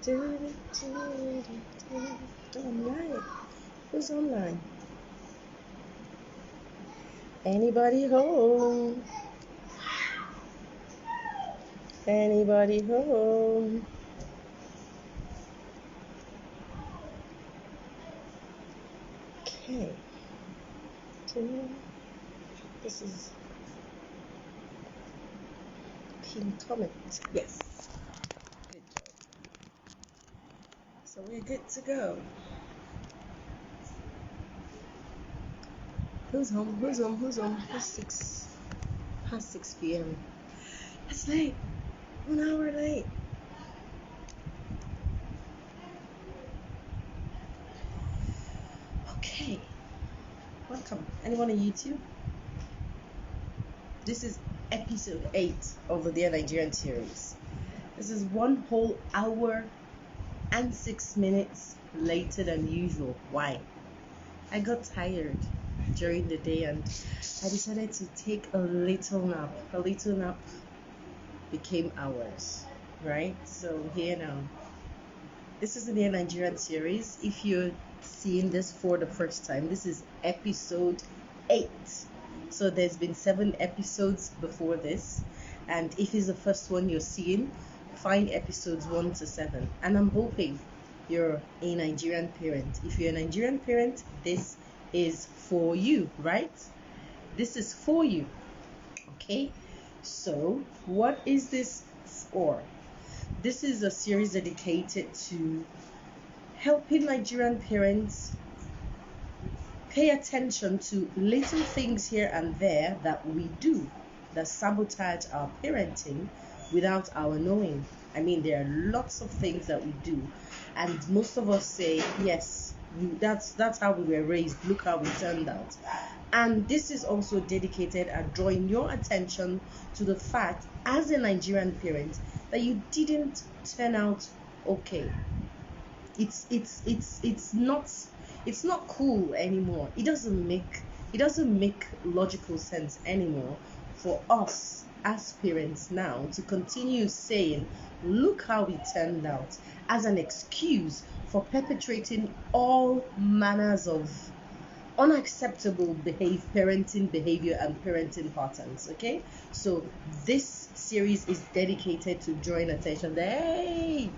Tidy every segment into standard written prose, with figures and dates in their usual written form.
Online. Who's online? Anybody home? Anybody home? Okay. This is pin comment. Yes. Good job. So we're good to go. Who's home? Who's home? Who's home? It's past 6 p.m. That's late. 1 hour late. Okay. Welcome. Anyone on YouTube? This is episode 8 of the Dear Nigerian series. This is 1 whole hour and 6 minutes later than usual. Why? I got tired during the day and I decided to take a little nap. A little nap became hours, right? So here now. This is the Dear Nigerian series. If you're seeing this for the first time, this is episode 8. So there's been 7 episodes before this, and if it's the first one you're seeing, find episodes 1 to 7. And I'm hoping you're a Nigerian parent. If you're a Nigerian parent, this is for you, right? This is for you. Okay, so what is this for? This is a series dedicated to helping Nigerian parents pay attention to little things here and there that we do that sabotage our parenting without our knowing. I mean, there are lots of things that we do, and most of us say, yes, that's how we were raised, look how we turned out. And this is also dedicated at drawing your attention to the fact, as a Nigerian parent, that you didn't turn out okay. It's not cool anymore. It doesn't make logical sense anymore for us as parents now to continue saying, look how it turned out, as an excuse for perpetrating all manners of unacceptable parenting behavior and parenting patterns. Okay, so this series is dedicated to drawing attention. Hey,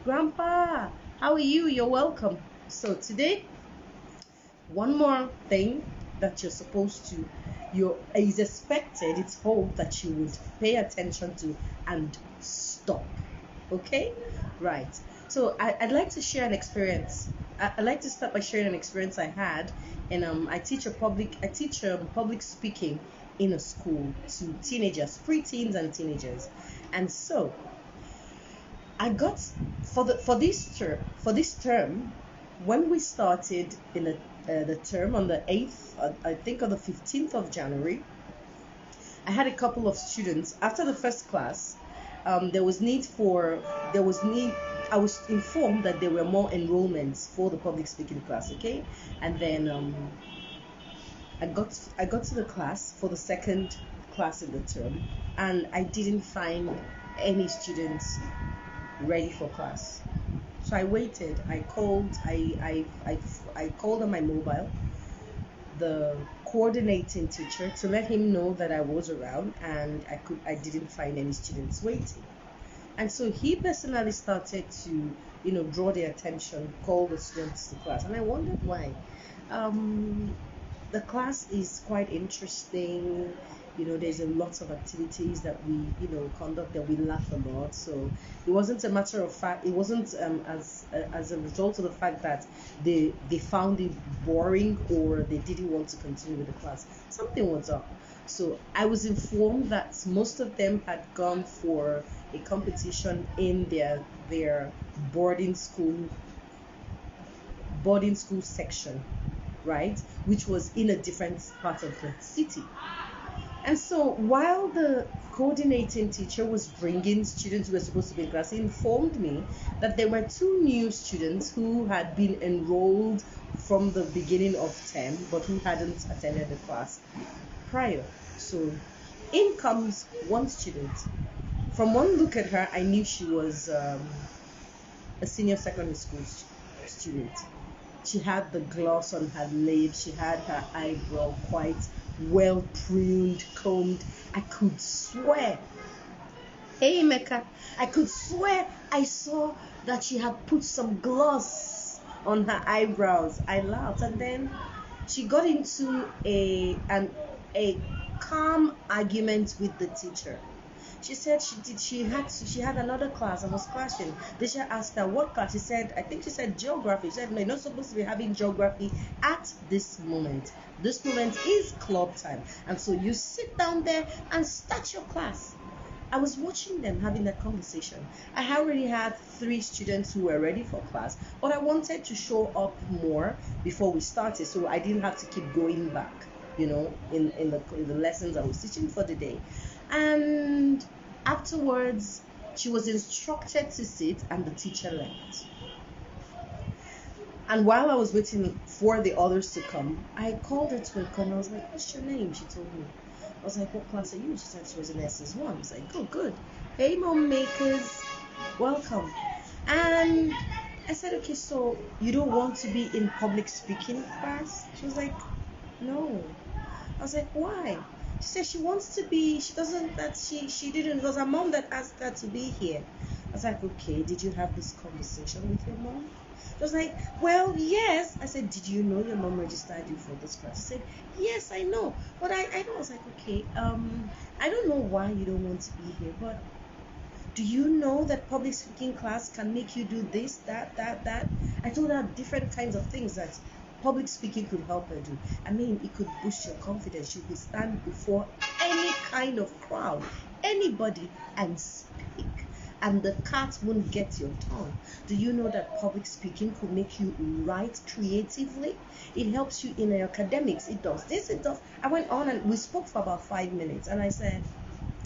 Grandpa, how are you? You're welcome. So today, one more thing that you're supposed to, is expected, it's hoped that you would pay attention to and stop. Okay, right. So I'd like to share an experience. I'd like to start by sharing an experience I had, and I teach public speaking in a school to teenagers, preteens and teenagers, and so I got for this term when we started in the term on the 8th, I think on the 15th of January, I had a couple of students after the first class. There was need. I was informed that there were more enrollments for the public speaking class. Okay, and then I got to the class for the second class in the term, and I didn't find any students ready for class. So I waited. I called. I called on my mobile the coordinating teacher to let him know that I was around, and I didn't find any students waiting. And so he personally started to, draw their attention, call the students to class, and I wondered why. The class is quite interesting. There's a lot of activities that we, conduct, that we laugh a lot. So it wasn't a matter of fact. It wasn't as a result of the fact that they found it boring or they didn't want to continue with the class. Something was up. So I was informed that most of them had gone for a competition in their boarding school section, right, which was in a different part of the city. And so while the coordinating teacher was bringing students who were supposed to be in class, he informed me that there were 2 new students who had been enrolled from the beginning of term but who hadn't attended the class prior. So in comes 1 student. From one look at her, I knew she was a senior secondary school student. She had the gloss on her lips. She had her eyebrow quite well pruned, combed. I could swear, hey Mecca, I could swear I saw that she had put some gloss on her eyebrows. I laughed, and then she got into a calm argument with the teacher. She said she had another class and was crashing. The teacher asked her what class. She said, I think she said geography. She said, no, you're not supposed to be having geography at this moment. This moment is club time, and so you sit down there and start your class. I was watching them having that conversation. I already had 3 students who were ready for class, but I wanted to show up more before we started, so I didn't have to keep going back, in the lessons I was teaching for the day. And afterwards, she was instructed to sit, and the teacher left. And while I was waiting for the others to come, I called her to a corner. I was like, what's your name? She told me. I was like, what class are you? She said she was in SS1. I was like, oh, good. Hey, mom makers, welcome. And I said, okay, so you don't want to be in public speaking class? She was like, no. I was like, why? She said she wants to be, she didn't, it was her mom that asked her to be here. I was like, okay, did you have this conversation with your mom? She was like, well, yes. I said, did you know your mom registered you for this class? She said, yes, I know. But I know. I was like, okay, I don't know why you don't want to be here, but do you know that public speaking class can make you do this, that? I told her different kinds of things that public speaking could help her do. I mean, it could boost your confidence. You could stand before any kind of crowd, anybody, and speak, and the cat won't get your tongue. Do you know that public speaking could make you write creatively? It helps you in your academics. It does this, it does. I went on and we spoke for about 5 minutes, and I said,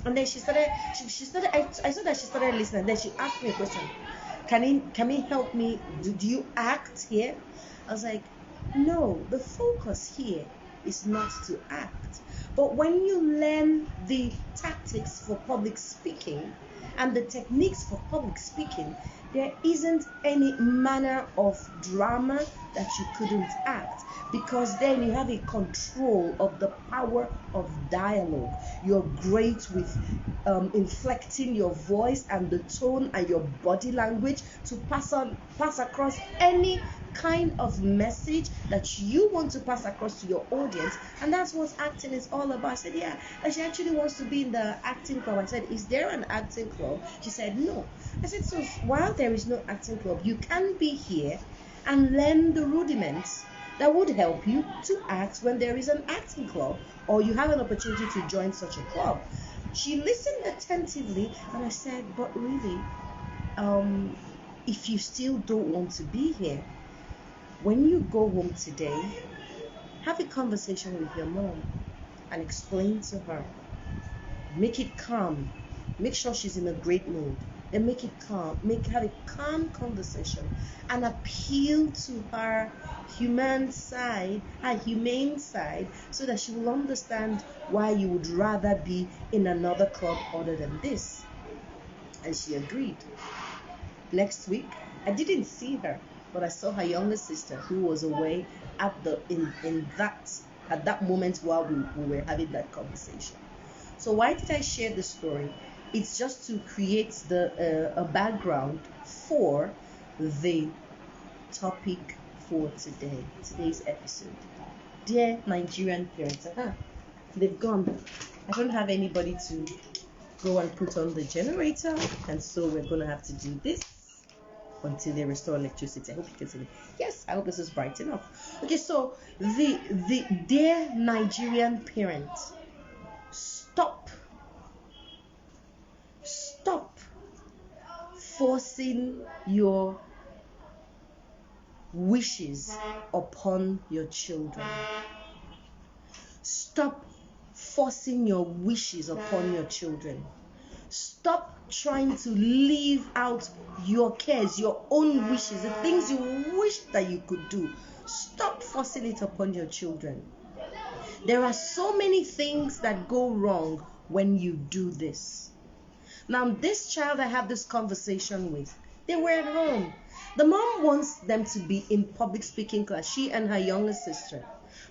and then she started, I saw that she started listening. Then she asked me a question. Can he help me? Do you act here? I was like, no, the focus here is not to act. But when you learn the tactics for public speaking and the techniques for public speaking, there isn't any manner of drama that you couldn't act, because then you have a control of the power of dialogue. You're great with inflecting your voice and the tone and your body language to pass across any kind of message that you want to pass across to your audience. And that's what acting is all about. I said, yeah. And she actually wants to be in the acting club. I said, is there an acting club? She said, no. I said, so while there is no acting club, you can be here and learn the rudiments that would help you to act when there is an acting club, or you have an opportunity to join such a club. She listened attentively, and I said, but really, if you still don't want to be here, when you go home today, have a conversation with your mom and explain to her. Make it calm. Make sure she's in a great mood. Then make it calm. Have a calm conversation and appeal to her humane side, so that she will understand why you would rather be in another club other than this. And she agreed. Next week, I didn't see her, but I saw her younger sister, who was away at that moment while we were having that conversation. So why did I share this story? It's just to create a background for the topic for today's episode. Dear Nigerian parents, they've gone. I don't have anybody to go and put on the generator, and so we're going to have to do this until they restore electricity. I hope you can see me. Yes, I hope this is bright enough. Okay, so the dear Nigerian parents, stop forcing your wishes upon your children. Stop forcing your wishes upon your children. Stop trying to live out your cares, your own wishes, the things you wish that you could do. Stop forcing it upon your children. There are so many things that go wrong when you do this. Now, this child I had this conversation with, they were at home. The mom wants them to be in public speaking class, she and her younger sister.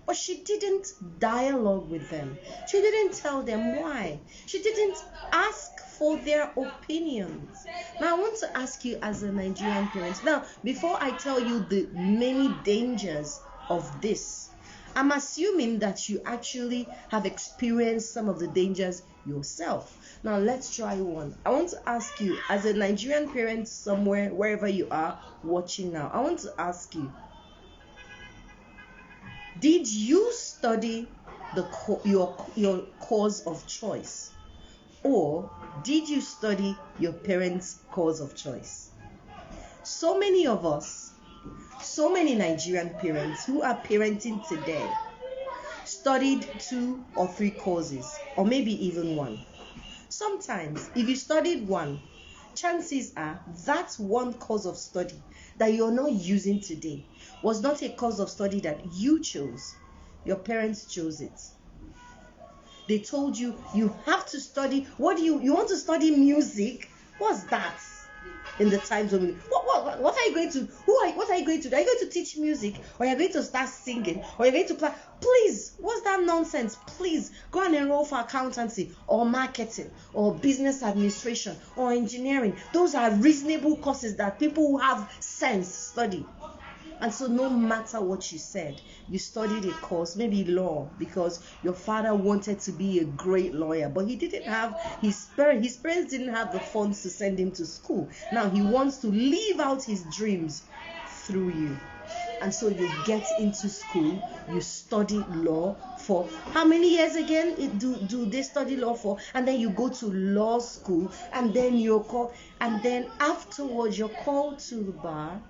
But she didn't dialogue with them. She didn't tell them why. She didn't ask for their opinions. Now, I want to ask you as a Nigerian parent. Now, before I tell you the many dangers of this, I'm assuming that you actually have experienced some of the dangers yourself. Now, let's try one. I want to ask you, as a Nigerian parent somewhere, wherever you are watching now, I want to ask you, did you study your course of choice, or did you study your parents' course of choice? So many of us, so many Nigerian parents who are parenting today studied 2 or 3 courses, or maybe even one. Sometimes, if you studied one, chances are that one course of study that you're not using today was not a course of study that you chose. Your parents chose it. They told you, you have to study. What do you want to study music? What's that? In the times of what are you going to what are you going to do? Are you going to teach music, or are you going to start singing, or are you going to play? Please, what's that nonsense? Please go and enroll for accountancy or marketing or business administration or engineering. Those are reasonable courses that people who have sense study. And so no matter what you said, you studied a course, maybe law, because your father wanted to be a great lawyer, but he didn't have, his parents didn't have the funds to send him to school. Now he wants to live out his dreams through you. And so you get into school, you study law for how many years again do they study law for? And then you go to law school, and then afterwards you're called to the bar,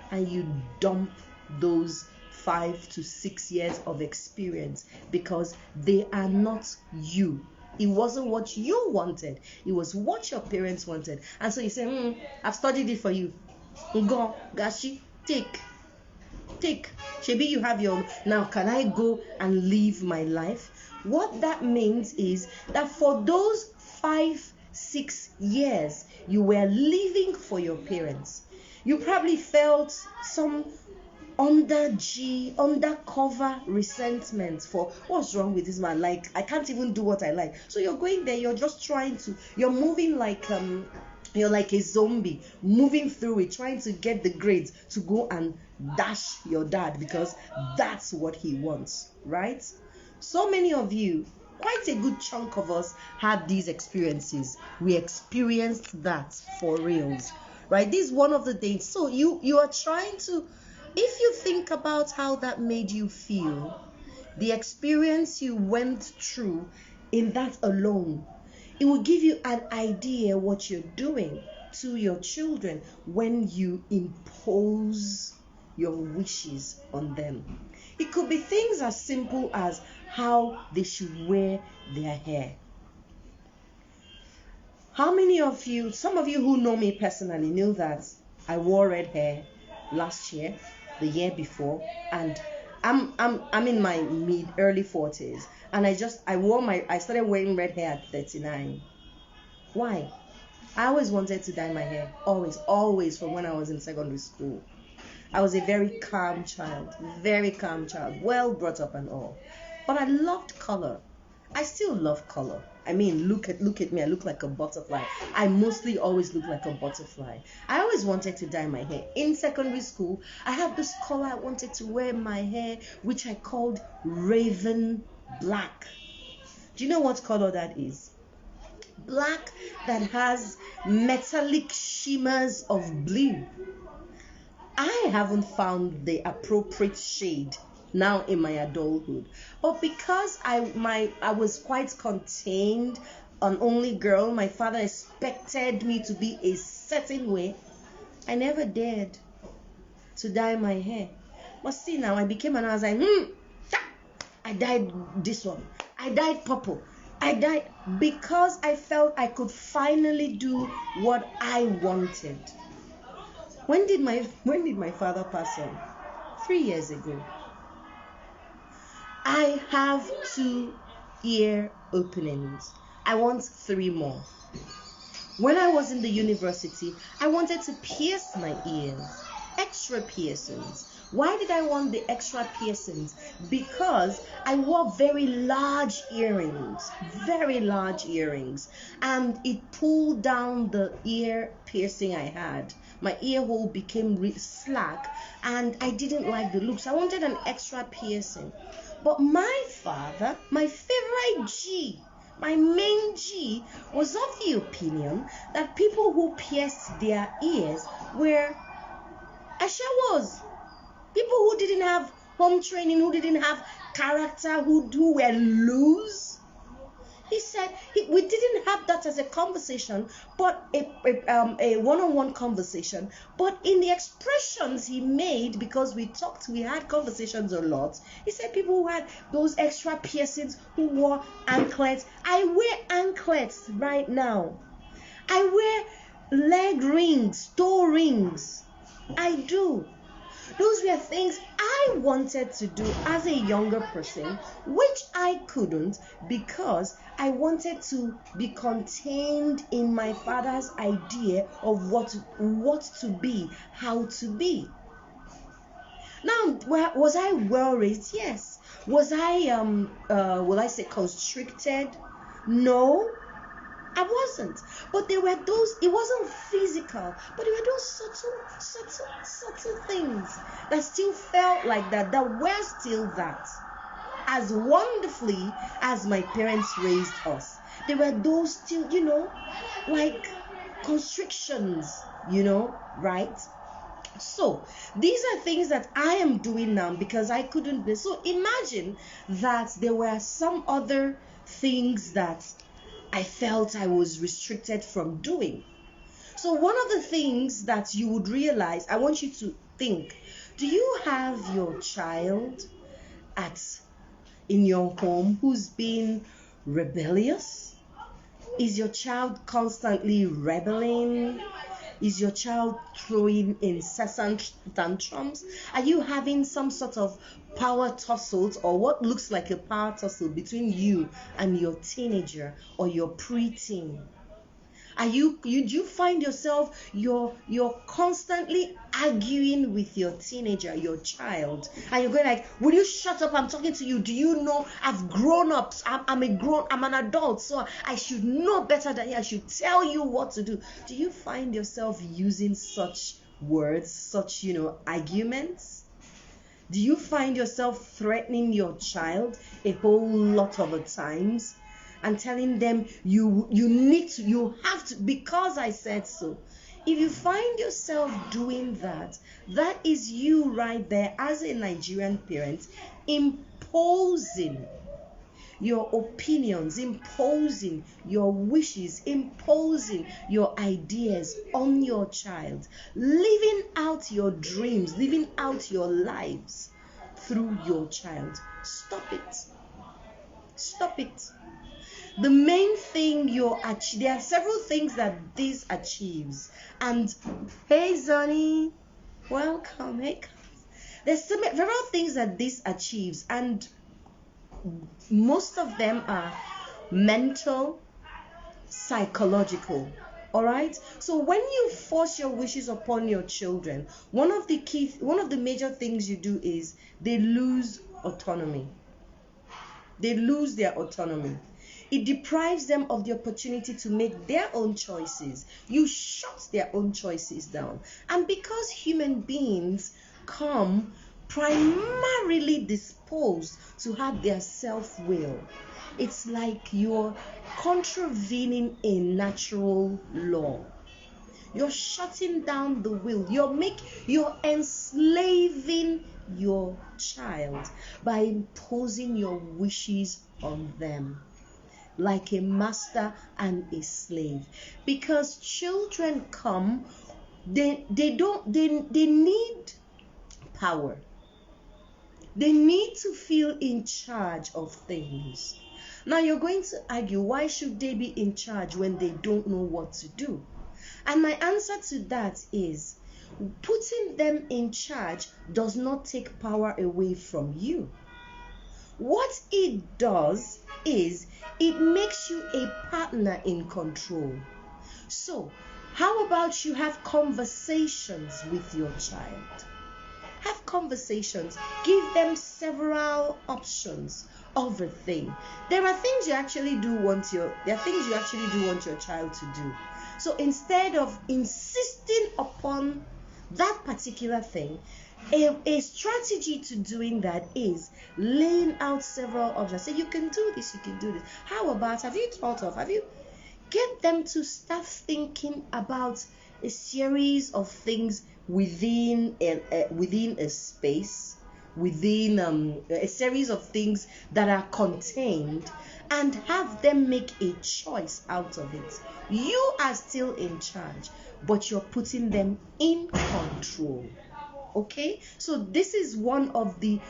and you dump those 5 to 6 years of experience because they are not you. It wasn't what you wanted. It was what your parents wanted. And so you say, I've studied it for you. Go, Gashi, take. Shebi, you have your, now can I go and live my life? What that means is that for those 5-6 years, you were living for your parents. You probably felt some undercover resentment for, what's wrong with this man? Like, I can't even do what I like. So you're going there, you're just you're moving like you're like a zombie, moving through it, trying to get the grades to go and dash your dad because that's what he wants, right? So many of you, quite a good chunk of us, had these experiences. We experienced that for reals. Right, this is one of the things. So you are trying to, if you think about how that made you feel, the experience you went through in that alone, it will give you an idea what you're doing to your children when you impose your wishes on them. It could be things as simple as how they should wear their hair. How many of you, some of you who know me personally, knew that I wore red hair last year, the year before, and I'm in my early 40s, and I started wearing red hair at 39. Why? I always wanted to dye my hair, always from when I was in secondary school. I was a very calm child, well brought up and all, but I loved color. I still love color. I mean, look at me. I look like a butterfly. I mostly always look like a butterfly. I always wanted to dye my hair. In secondary school, I had this color I wanted to wear in my hair, which I called raven black. Do you know what color that is? Black that has metallic shimmers of blue. I haven't found the appropriate shade now in my adulthood, but because I was quite contained, an only girl, my father expected me to be a certain way. I never dared to dye my hair. But see, now I became and I was like, I dyed this one, I dyed purple, I dyed, because I felt I could finally do what I wanted. When did my father pass on? 3 years ago. I have 2 ear openings. I want 3 more. When I was in the university, I wanted to pierce my ears, extra piercings. Why did I want the extra piercings? Because I wore very large earrings, and it pulled down the ear piercing I had. My ear hole became slack, and I didn't like the looks. I wanted an extra piercing. But my father, my favorite G, my main G, was of the opinion that people who pierced their ears were ashawos. People who didn't have home training, who didn't have character, who were loose. He said we didn't have that as a conversation, but a one-on-one conversation. But in the expressions he made, because we had conversations a lot, he said people who had those extra piercings, who wore anklets. I wear anklets right now. I wear leg rings, toe rings. I do. Those were things I wanted to do as a younger person, which I couldn't because I wanted to be contained in my father's idea of what to be, how to be. Now, was I well raised? Yes. Was I will I say constricted? No. I wasn't. But there were those, it wasn't physical, but there were those subtle things that still felt like that were still that. As wonderfully as my parents raised us, there were those still, like constrictions, right? So these are things that I am doing now because I couldn't be. So imagine that there were some other things that I felt I was restricted from doing. So one of the things that you would realize, I want you to think, do you have your child in your home who's been rebellious? Is your child constantly rebelling? Is your child throwing incessant tantrums? Are you having some sort of power tussles or what looks like a power tussle between you and your teenager or your preteen? Do you find yourself you're constantly arguing with your teenager, your child, and you're going like, will you shut up? I'm talking to you. Do you know I've grown up? I'm an adult, so I should know better than you. I should tell you what to do. Do you find yourself using such words, such arguments? Do you find yourself threatening your child a whole lot of the times? And telling them you have to, because I said so. If you find yourself doing that, that is you right there as a Nigerian parent imposing your opinions, imposing your wishes, imposing your ideas on your child, living out your dreams, living out your lives through your child. Stop it. Stop it. The main thing there are several things that this achieves. And hey, Zonny, welcome. Hey, there's several things that this achieves, and most of them are mental, psychological. All right. So when you force your wishes upon your children, one of the major things you do is they lose autonomy. They lose their autonomy. It deprives them of the opportunity to make their own choices. You shut their own choices down. And because human beings come primarily disposed to have their self-will, it's like you're contravening a natural law. You're shutting down the will. You're enslaving your child by imposing your wishes on them, like a master and a slave. Because children come, they need power. They need to feel in charge of things. Now you're going to argue, why should they be in charge when they don't know what to do? And my answer to that is, putting them in charge does not take power away from you. What it does is it makes you a partner in control. So, how about you have conversations with your child? Have conversations. Give them several options of a thing. There are things you actually do want your child to do. So instead of insisting upon that particular thing, a strategy to doing that is laying out several options. Say, you can do this, you can do this. How about, have you get them to start thinking about a series of things within a space, within a series of things that are contained, and have them make a choice out of it. You are still in charge, but you're putting them in control. Okay, so this is one of the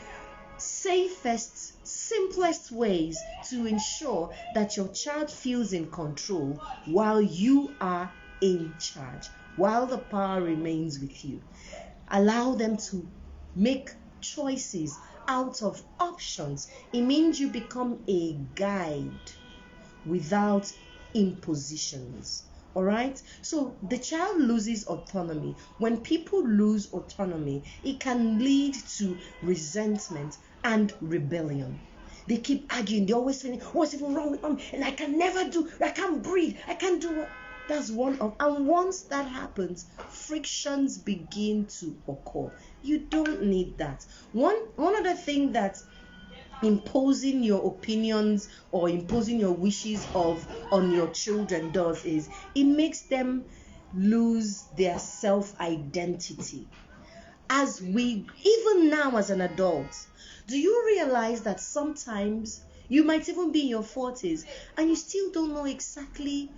safest, simplest ways to ensure that your child feels in control while you are in charge, while the power remains with you. Allow them to make choices out of options. It means you become a guide without impositions. All right, so the child loses autonomy. When people lose autonomy, it can lead to resentment and rebellion. They keep arguing. They're always saying, what's even wrong with me? And I can't breathe, I can't do what. That's one of, and once that happens, frictions begin to occur. You don't need that. One other thing that imposing your opinions or imposing your wishes on your children does is it makes them lose their self-identity. Even now as an adult, do you realize that sometimes you might even be in your 40s and you still don't know exactly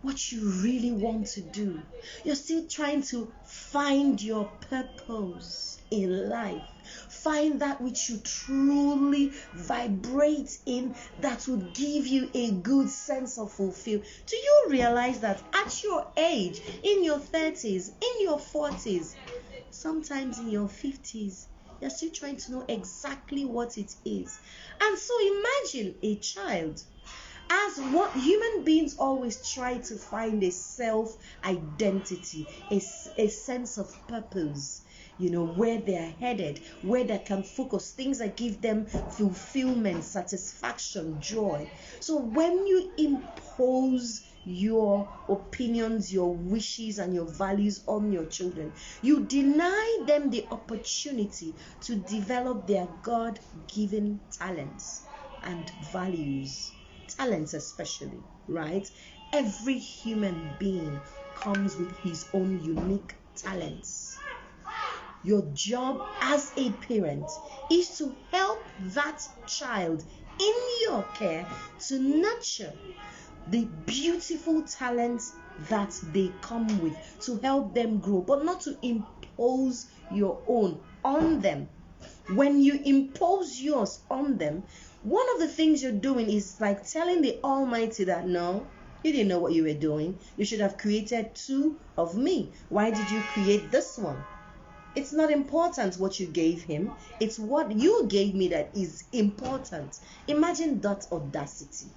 what you really want to do? You're still trying to find your purpose in life. Find that which you truly vibrate in, that would give you a good sense of fulfillment. Do you realize that at your age, in your 30s, in your 40s, sometimes in your 50s, you're still trying to know exactly what it is? And so imagine a child. As what human beings always try to find a self-identity, a sense of purpose, where they're headed, where they can focus, things that give them fulfillment, satisfaction, joy. So when you impose your opinions, your wishes, and your values on your children, you deny them the opportunity to develop their God-given talents and values. Talents especially, right? Every human being comes with his own unique talents. Your job as a parent is to help that child in your care to nurture the beautiful talents that they come with, to help them grow, but not to impose your own on them. When you impose yours on them, one of the things you're doing is like telling the Almighty that, no, you didn't know what you were doing. You should have created two of me. Why did you create this one? It's not important what you gave him. It's what you gave me that is important. Imagine that audacity.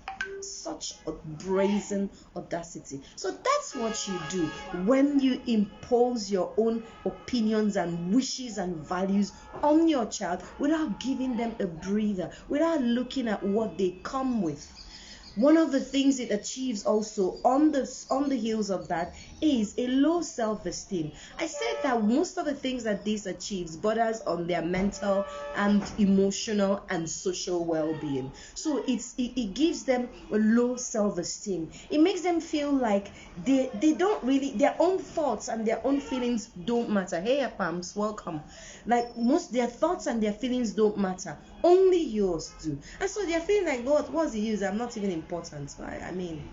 Such a brazen audacity. So that's what you do when you impose your own opinions and wishes and values on your child without giving them a breather, without looking at what they come with. One of the things it achieves also on the heels of that is a low self-esteem. I said that most of the things that this achieves borders on their mental and emotional and social well-being. So it gives them a low self-esteem. It makes them feel like they don't really, their own thoughts and their own feelings don't matter. Hey, Pams, welcome. Like their thoughts and their feelings don't matter. Only yours do. And so they're feeling like, God, what's the use? I'm not even important. Right? I mean,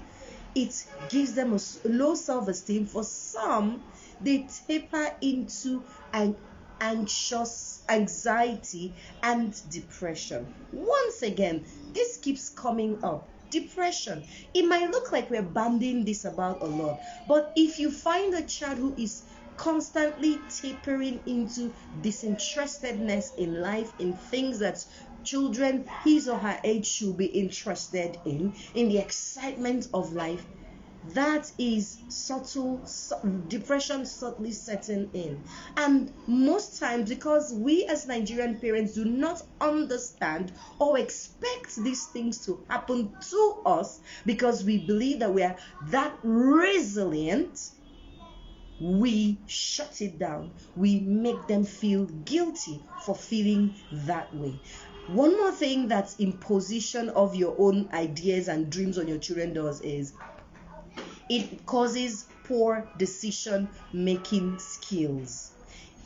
it gives them a low self-esteem. For some, they taper into an anxiety and depression. Once again, this keeps coming up. Depression. It might look like we're bandying this about a lot, but if you find a child who is constantly tapering into disinterestedness in life, in things that his or her age should be interested in the excitement of life, that is depression subtly setting in. And most times, because we as Nigerian parents do not understand or expect these things to happen to us, because we believe that we are that resilient, we shut it down. We make them feel guilty for feeling that way. One more thing that imposition of your own ideas and dreams on your children does is it causes poor decision making skills.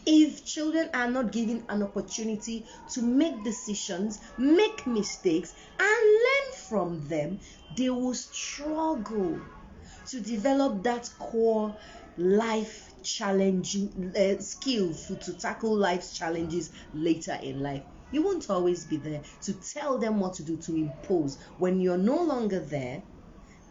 If children are not given an opportunity to make decisions, make mistakes, and learn from them, they will struggle to develop that core life challenging skill to tackle life's challenges later in life. You won't always be there to tell them what to do, to impose. When you're no longer there,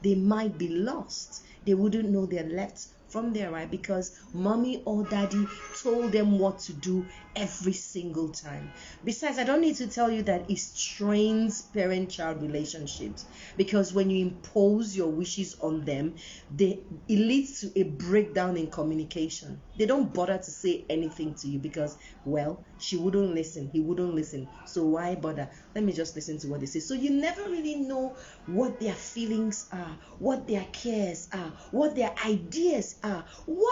they might be lost. They wouldn't know their left from their right because mommy or daddy told them what to do every single time. Besides, I don't need to tell you that it strains parent-child relationships, because when you impose your wishes on them, it leads to a breakdown in communication. They don't bother to say anything to you because, well, she wouldn't listen, he wouldn't listen, so why bother? Let me just listen to what they say. So you never really know what their feelings are, what their cares are, what their ideas are,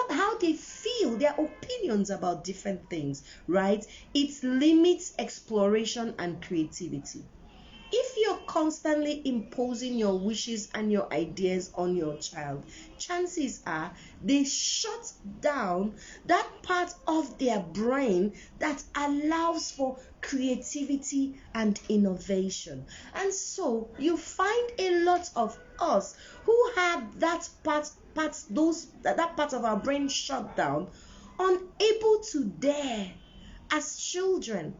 how they feel, their opinions about different things, right? It limits exploration and creativity. If you're constantly imposing your wishes and your ideas on your child, chances are they shut down that part of their brain that allows for creativity and innovation. And so you find a lot of us who had that part of our brain shut down, unable to dare as children.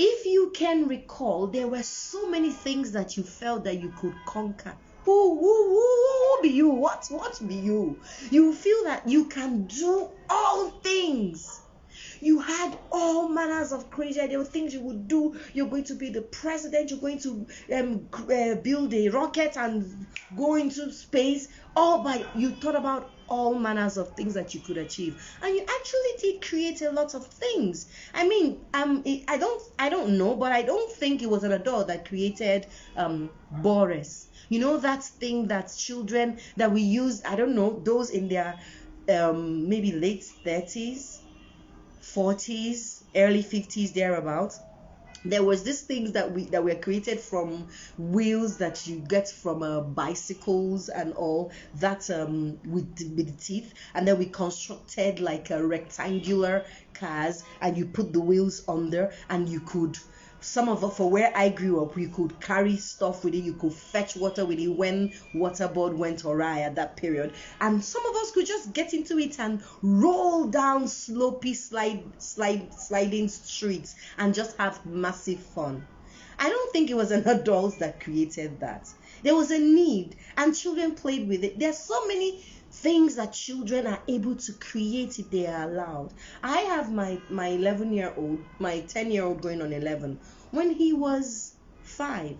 If you can recall, there were so many things that you felt that you could conquer. Who be you? What be you? You feel that you can do all things. You had all manners of crazy ideas, things you would do. You're going to be the president. You're going to build a rocket and go into space. You thought about all manners of things that you could achieve, and you actually did create a lot of things. I mean, I don't know, but I don't think it was an adult that created Boris. You know, that thing that children that we use. I don't know, those in their maybe late 30s, 40s, early 50s, thereabouts. There was these things that were created from wheels that you get from bicycles and all that, with the teeth, and then we constructed like a rectangular cars, and you put the wheels under, and you could, some of us, for where I grew up, you could carry stuff with it, you could fetch water with it when waterboard went awry at that period, and some of us could just get into it and roll down slopey sliding streets and just have massive fun. I don't think it was an adult that created that. There was a need, and children played with it. There's so many things that children are able to create if they are allowed. I have my 11-year-old, my 10-year-old going on 11. When he was 5,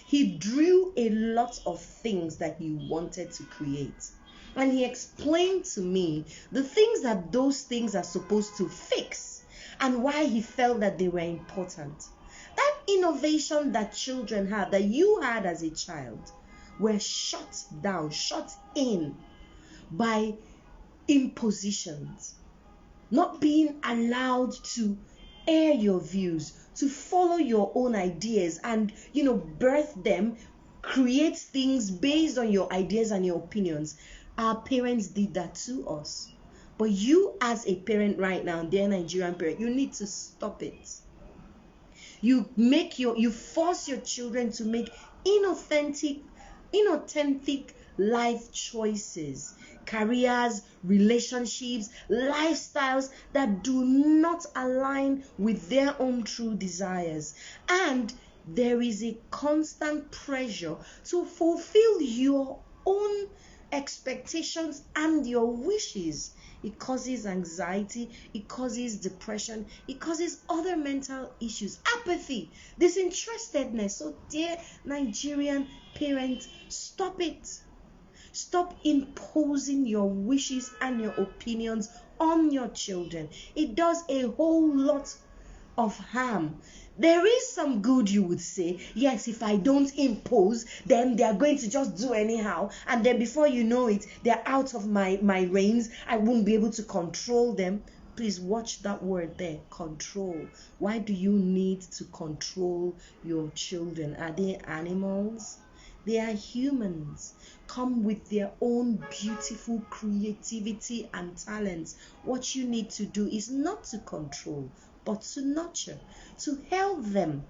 he drew a lot of things that he wanted to create. And he explained to me the things that those things are supposed to fix and why he felt that they were important. That innovation that children had, that you had as a child, were shut down, shut in by impositions, not being allowed to air your views, to follow your own ideas and, birth them, create things based on your ideas and your opinions. Our parents did that to us. But you as a parent right now, dear Nigerian parent, you need to stop it. You force your children to make inauthentic life choices, careers, relationships, lifestyles that do not align with their own true desires. And there is a constant pressure to fulfill your own expectations and your wishes. It causes anxiety, it causes depression, it causes other mental issues, apathy, disinterestedness. So dear Nigerian parents, stop it. Stop imposing your wishes and your opinions on your children. It does a whole lot of harm. There is some good, you would say. Yes, if I don't impose, then they are going to just do anyhow, and then before you know it, they're out of my reins. I won't be able to control them. Please watch that word there, control. Why do you need to control your children? Are they animals? They are humans, come with their own beautiful creativity and talents. What you need to do is not to control, but to nurture, to help them,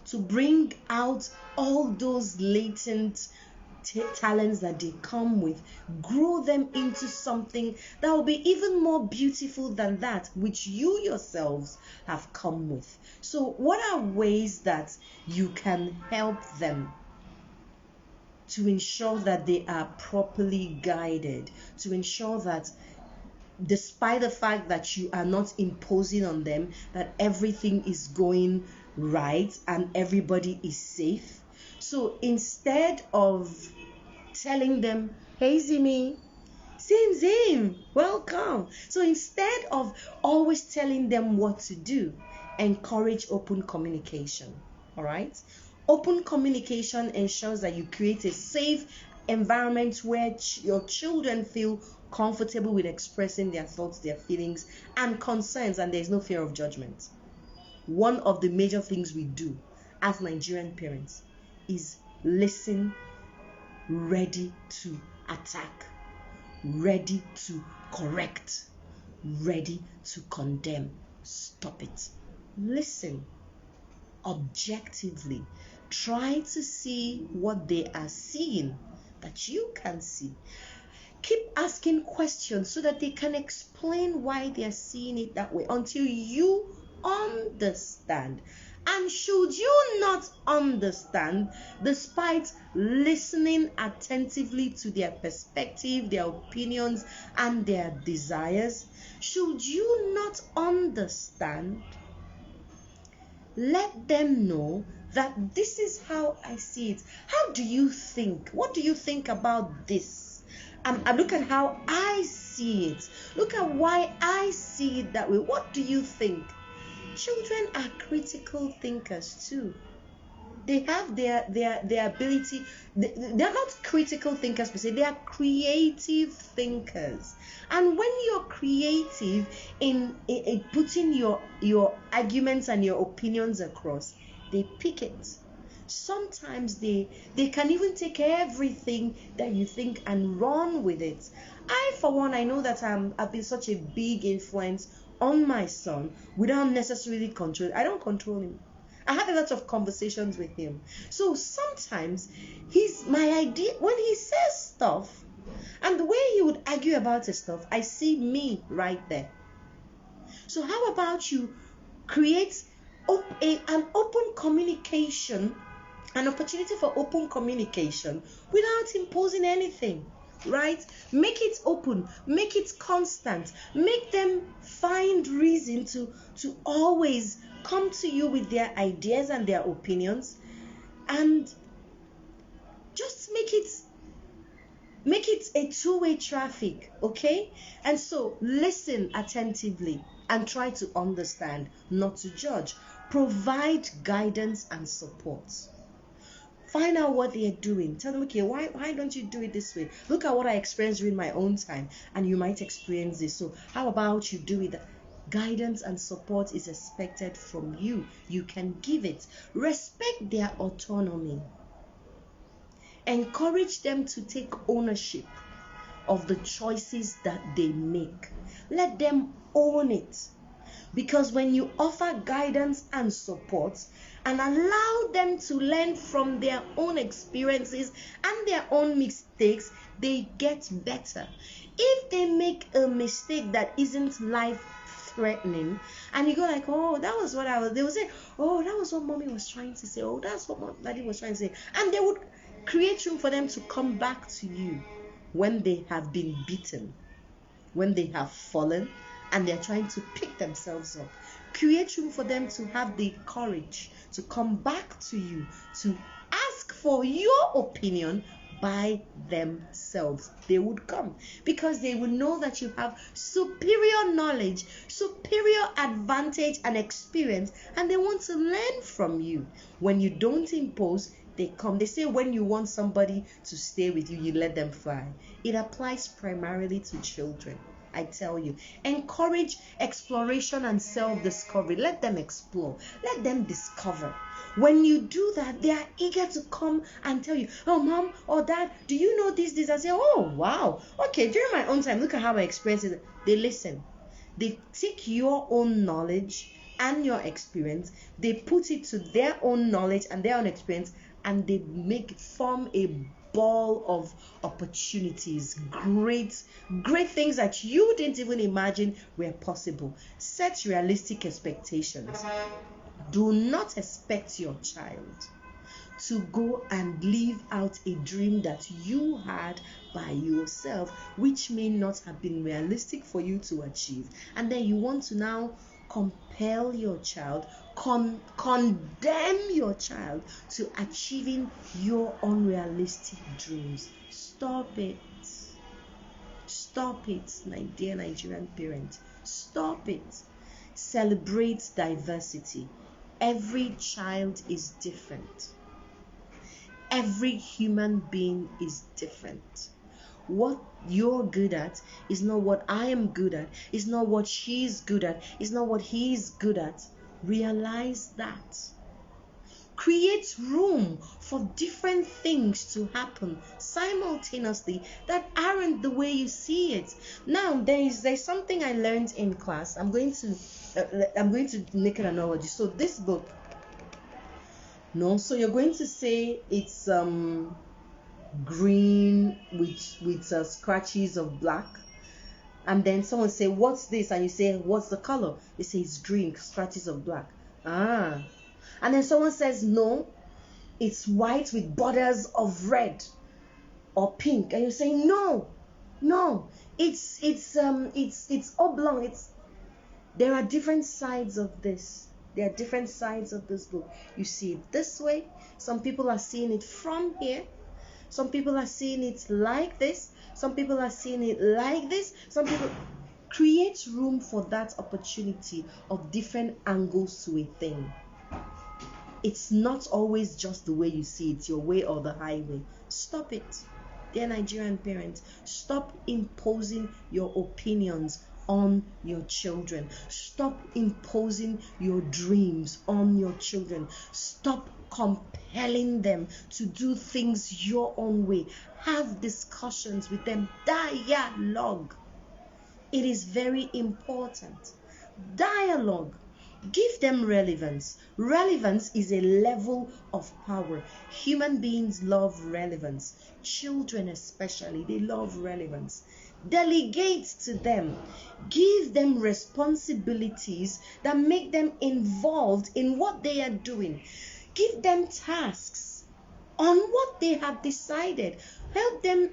to bring out all those latent talents that they come with, grow them into something that will be even more beautiful than that which you yourselves have come with. So what are ways that you can help them to ensure that they are properly guided, to ensure that despite the fact that you are not imposing on them, that everything is going right and everybody is safe? So instead of telling them, hey Zimi, Zim, welcome. So instead of always telling them what to do, encourage open communication. All right? Open communication ensures that you create a safe environment where your children feel comfortable with expressing their thoughts, their feelings, and concerns, and there's no fear of judgment. One of the major things we do as Nigerian parents is listen, ready to attack, ready to correct, ready to condemn. Stop it. Listen objectively. Try to see what they are seeing that you can see. Keep asking questions so that they can explain why they are seeing it that way until you understand. And should you not understand, despite listening attentively to their perspective, their opinions, and their desires, should you not understand, let them know that this is how I see it. How do you think? What do you think about this? And look at how I see it. Look at why I see it that way. What do you think? Children are critical thinkers too. They have their ability. They're not critical thinkers per se. They are creative thinkers. And when you're creative in putting your arguments and your opinions across, they pick it. Sometimes they can even take everything that you think and run with it. I, for one, I know that I've been such a big influence on my son without necessarily control. I don't control him. I have a lot of conversations with him. So sometimes he's my idea when he says stuff, and the way he would argue about his stuff, I see me right there. So how about you create an open communication, an opportunity for open communication without imposing anything, right? Make it open, make it constant, make them find reason to always come to you with their ideas and their opinions, and just make it a two-way traffic, okay? And so listen attentively and try to understand, not to judge. Provide guidance and support. Find out what they're doing. Tell them, okay, why don't you do it this way? Look at what I experienced during my own time, and you might experience this. So how about you do it? Guidance and support is expected from you. You can give it. Respect their autonomy. Encourage them to take ownership of the choices that they make. Let them own it. Because when you offer guidance and support and allow them to learn from their own experiences and their own mistakes, they get better. If they make a mistake that isn't life threatening, and you go like, oh, that was what they would say, oh, that was what mommy was trying to say, oh, that's what daddy was trying to say, and they would create room for them to come back to you when they have been beaten, when they have fallen, and they're trying to pick themselves up. Create room for them to have the courage to come back to you, to ask for your opinion by themselves. They would come because they would know that you have superior knowledge, superior advantage and experience, and they want to learn from you. When you don't impose, they come. They say when you want somebody to stay with you, you let them fly. It applies primarily to children. I tell you, encourage exploration and self-discovery. Let them explore. Let them discover. When you do that, they are eager to come and tell you, oh, mom or dad, do you know this? I say, oh, wow. Okay, during my own time, look at how I experience it. They listen. They take your own knowledge and your experience. They put it to their own knowledge and their own experience, and they form a ball of opportunities, great things that you didn't even imagine were possible. Set realistic expectations. Do not expect your child to go and live out a dream that you had by yourself, which may not have been realistic for you to achieve. And then you want to now compel your child, condemn your child to achieving your unrealistic dreams. Stop it. Stop it, my dear Nigerian parent. Stop it. Celebrate diversity. Every child is different. Every human being is different. What you're good at is not what I am good at. It's not what she's good at. It's not what he's good at. Realize that. Create room for different things to happen simultaneously that aren't the way you see it. Now, there's something I learned in class. I'm going to make an analogy. So this book, so you're going to say it's green with scratches of black, and then someone say, what's this? And you say, what's the color? They say it's green, scratches of black. And then someone says, no, it's white with borders of red or pink, and you say, no, it's oblong. There are different sides of this. There are different sides of this book. You see it this way. Some people are seeing it from here. Some people are seeing it like this. Some people are seeing it like this. Some people create room for that opportunity of different angles to a thing. It's not always just the way you see it, your way or the highway. Stop it, dear Nigerian parents. Stop imposing your opinions on your children. Stop imposing your dreams on your children. Stop compelling them to do things your own way. Have discussions with them. Dialogue. It is very important. Dialogue. Give them relevance. Relevance is a level of power. Human beings love relevance. Children especially, they love relevance. Delegate to them. Give them responsibilities that make them involved in what they are doing. Give them tasks on what they have decided. Help them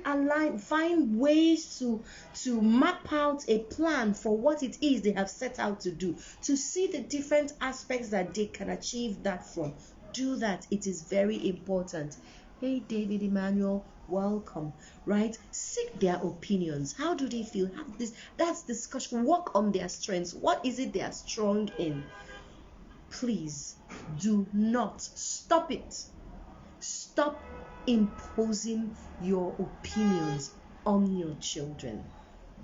find ways to map out a plan for what it is they have set out to do, to see the different aspects that they can achieve that from. Do that. It is very important. Hey, David Emmanuel, welcome. Right? Seek their opinions. How do they feel? Have this. That's discussion. Work on their strengths. What is it they are strong in? Please do not stop it. Stop imposing your opinions on your children.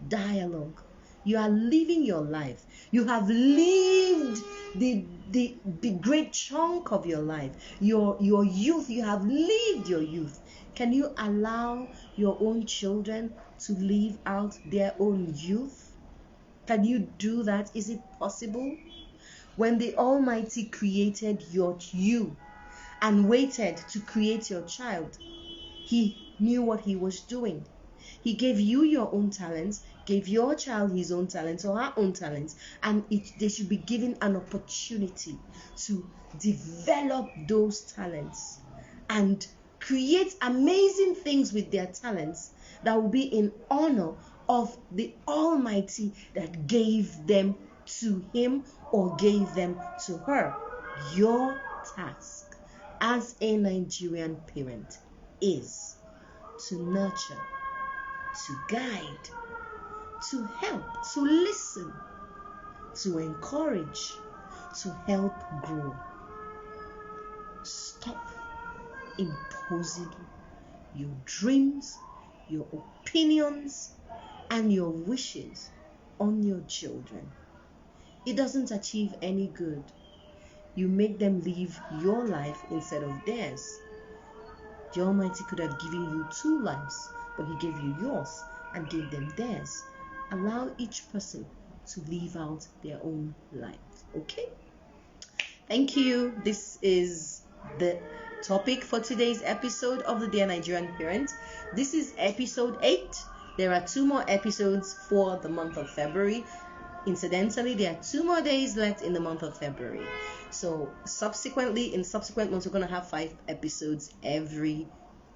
Dialogue. You are living your life. You have lived the great chunk of your life. Your youth. You have lived your youth. Can you allow your own children to live out their own youth? Can you do that? Is it possible? When the Almighty created you and waited to create your child, He knew what He was doing. He gave you your own talents, gave your child his own talents or her own talents, and they should be given an opportunity to develop those talents and create amazing things with their talents that will be in honor of the Almighty that gave them to Him or gave them to her. Your task as a Nigerian parent is to nurture, to guide, to help, to listen, to encourage, to help grow. Stop imposing your dreams, your opinions, and your wishes on your children. It doesn't achieve any good. You make them live your life instead of theirs. The Almighty could have given you 2 lives, but He gave you yours and gave them theirs. Allow each person to live out their own life. Okay? Thank you. This is the topic for today's episode of the Dear Nigerian Parent. This is episode 8. There are 2 more episodes for the month of February. Incidentally, there are 2 more days left in the month of February. So subsequently, in subsequent months, we're going to have 5 episodes every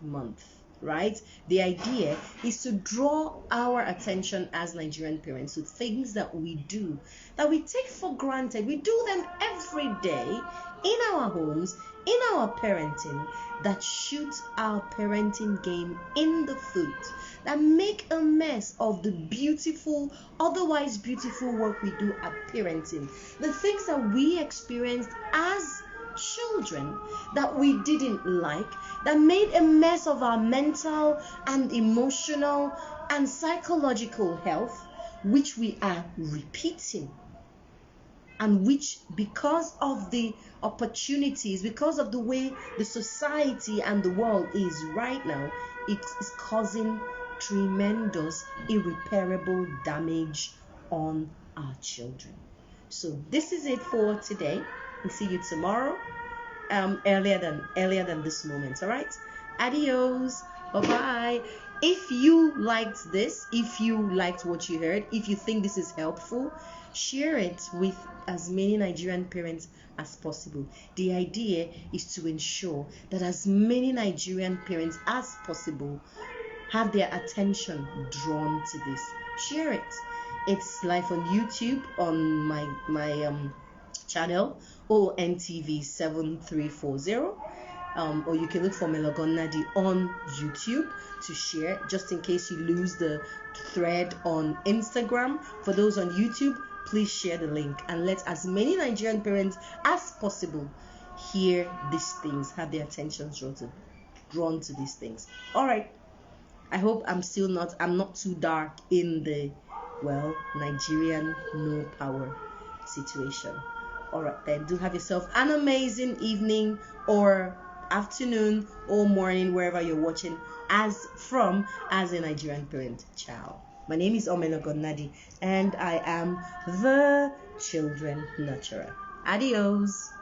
month, right? The idea is to draw our attention as Nigerian parents to things that we do, that we take for granted. We do them every day in our homes, in our parenting, that shoot our parenting game in the foot, that make a mess of the beautiful, otherwise beautiful work we do at parenting. The things that we experienced as children that we didn't like, that made a mess of our mental and emotional and psychological health, which we are repeating. And which, because of the opportunities, because of the way the society and the world is right now, it is causing tremendous, irreparable damage on our children. So this is it for today. We'll see you tomorrow, earlier than this moment. All right? Adios. Bye-bye. If you liked this, if you liked what you heard, if you think this is helpful, share it with as many Nigerian parents as possible. The idea is to ensure that as many Nigerian parents as possible have their attention drawn to this. Share it. It's live on YouTube on my channel, O.O.N TV 7340. Or you can look for Melogonnadi on YouTube to share, just in case you lose the thread on Instagram. For those on YouTube, please share the link and let as many Nigerian parents as possible hear these things, have their attention drawn to these things. All right. I hope I'm not too dark in the, Nigerian no power situation. All right, then, do have yourself an amazing evening or afternoon or morning, wherever you're watching as a Nigerian parent. Ciao. My name is Omelogonnadi and I am the children nurturer. Adios.